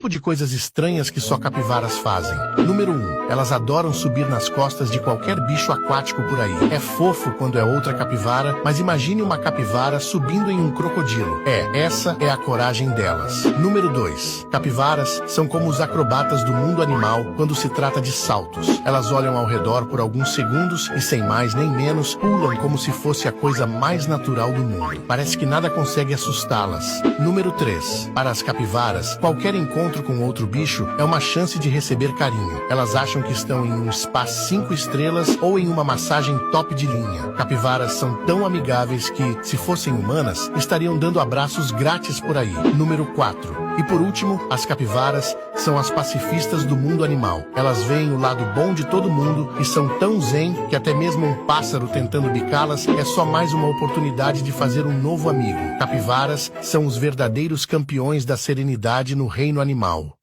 Tipo de coisas estranhas que só capivaras fazem. Número 1. Elas adoram subir nas costas de qualquer bicho aquático por aí. É fofo quando é outra capivara, mas imagine uma capivara subindo em um crocodilo. Essa é a coragem delas. Número 2. Capivaras são como os acrobatas do mundo animal quando se trata de saltos. Elas olham ao redor por alguns segundos e, sem mais nem menos, pulam como se fosse a coisa mais natural do mundo. Parece que nada consegue assustá-las. Número 3. Para as capivaras, qualquer encontro com outro bicho é uma chance de receber carinho. Elas acham que estão em um spa 5 estrelas ou em uma massagem top de linha. Capivaras são tão amigáveis que, se fossem humanas, estariam dando abraços grátis por aí. Número 4. E por último, as capivaras são as pacifistas do mundo animal. Elas veem o lado bom de todo mundo e são tão zen que até mesmo um pássaro tentando bicá-las é só mais uma oportunidade de fazer um novo amigo. Capivaras são os verdadeiros campeões da serenidade no reino animal.